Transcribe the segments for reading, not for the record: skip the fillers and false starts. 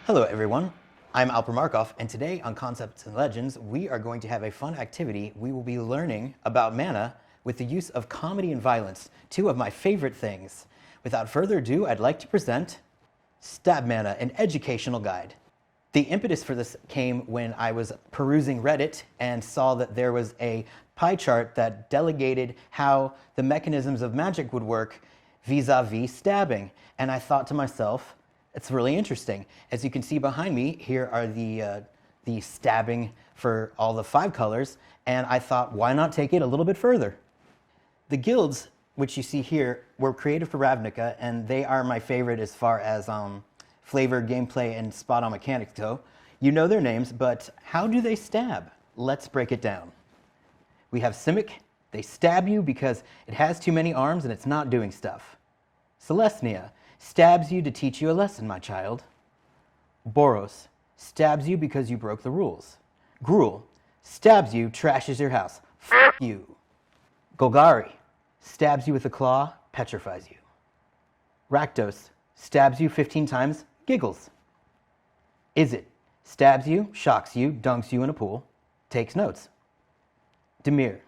Hello everyone, I'm Alper Markov, and today on Concepts and Legends, we are going to have a fun activity. We will be learning about mana with the use of comedy and violence, two of my favorite things. Without further ado, I'd like to present Stabmana, an educational guide. The impetus for this came when I was perusing Reddit and saw that there was a pie chart that delegated how the mechanisms of magic would work vis-a-vis stabbing. And I thought to myself, it's really interesting. As you can see behind me, here are the stabbing for all the 5 colors, and I thought, why not take it a little bit further? The guilds, which you see here, were created for Ravnica, and they are my favorite as far as flavor, gameplay, and spot-on mechanics go. You know their names, but how do they stab? Let's break it down. We have Simic. They stab you because it has too many arms and it's not doing stuff. Celestia stabs you to teach you a lesson, my child. Boros stabs you because you broke the rules. Gruul stabs you, trashes your house. F you. Golgari stabs you with a claw, petrifies you. Rakdos stabs you 15 times, giggles. Izzet stabs you, shocks you, dunks you in a pool, takes notes. Dimir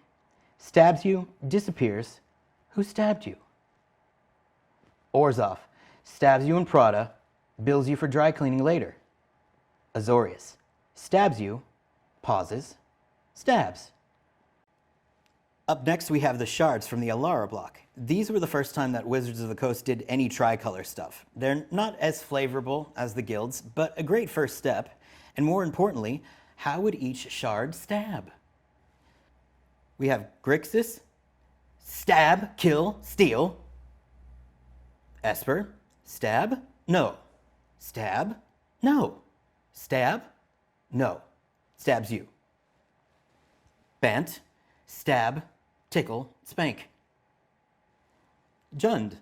stabs you, disappears. Who stabbed you? Orzhov stabs you in Prada, bills you for dry cleaning later. Azorius stabs you, pauses, stabs. Up next we have the Shards from the Alara block. These were the first time that Wizards of the Coast did any tricolor stuff. They're not as flavorful as the guilds, but a great first step. And more importantly, how would each Shard stab? We have Grixis, stab, kill, steal. Esper, stab, no. Stab, no. Stab, no. Stabs you. Bant, stab, tickle, spank. Jund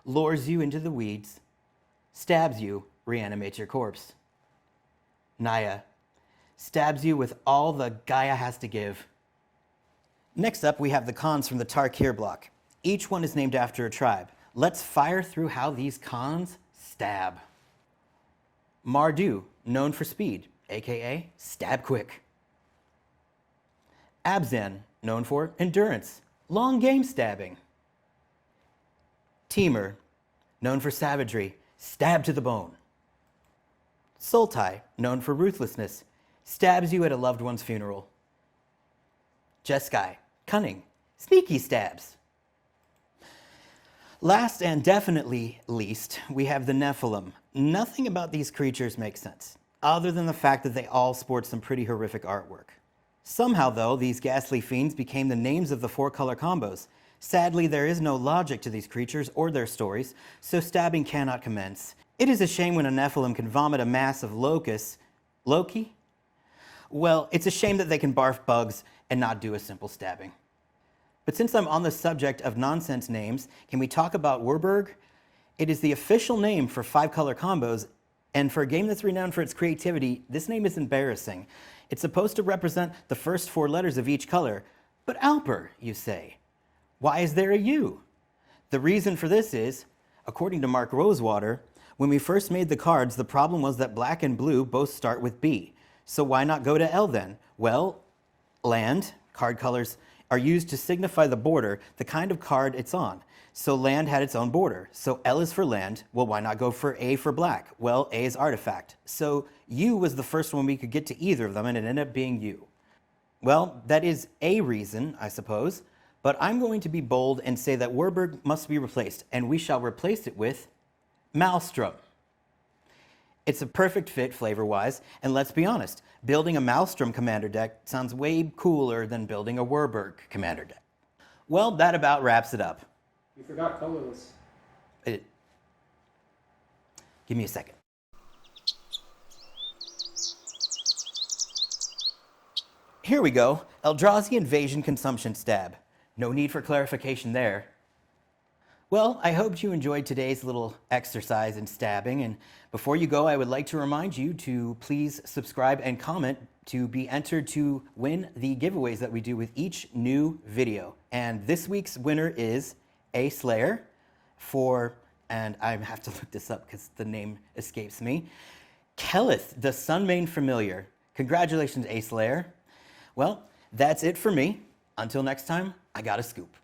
lures you into the weeds, stabs you, reanimates your corpse. Naya stabs you with all the Gaia has to give. Next up, we have the cons from the Tarkir block. Each one is named after a tribe. Let's fire through how these cons stab. Mardu, known for speed, aka stab quick. Abzan, known for endurance, long game stabbing. Temur, known for savagery, stab to the bone. Sultai, known for ruthlessness, stabs you at a loved one's funeral. Jeskai, cunning, sneaky stabs. Last and definitely least, we have the Nephilim. Nothing about these creatures makes sense, other than the fact that they all sport some pretty horrific artwork. Somehow, though, these ghastly fiends became the names of the 4-color combos. Sadly, there is no logic to these creatures or their stories, so stabbing cannot commence. It is a shame when a Nephilim can vomit a mass of locusts. Loki? Well, it's a shame that they can barf bugs and not do a simple stabbing. But since I'm on the subject of nonsense names, can we talk about Warburg? It is the official name for 5-color combos, and for a game that's renowned for its creativity, this name is embarrassing. It's supposed to represent the first 4 letters of each color. But Alper, you say. Why is there a U? The reason for this is, according to Mark Rosewater, when we first made the cards, the problem was that black and blue both start with B. So why not go to L then? Well, land, card colors, are used to signify the border, the kind of card it's on. So land had its own border. So L is for land. Well, why not go for A for black? Well, A is artifact. So U was the first one we could get to either of them, and it ended up being U. Well, that is a reason, I suppose, but I'm going to be bold and say that Warburg must be replaced, and we shall replace it with Maelstrom. It's a perfect fit flavor-wise, and let's be honest, building a Maelstrom commander deck sounds way cooler than building a Warburg commander deck. Well, that about wraps it up. You forgot colorless. Give me a second. Here we go, Eldrazi Invasion Consumption Stab. No need for clarification there. Well, I hope you enjoyed today's little exercise in stabbing, and before you go, I would like to remind you to please subscribe and comment to be entered to win the giveaways that we do with each new video. And this week's winner is A Slayer for, and I have to look this up because the name escapes me, Kelith, the Sunbane Familiar. Congratulations, Ace Layer. Well, that's it for me. Until next time, I got a scoop.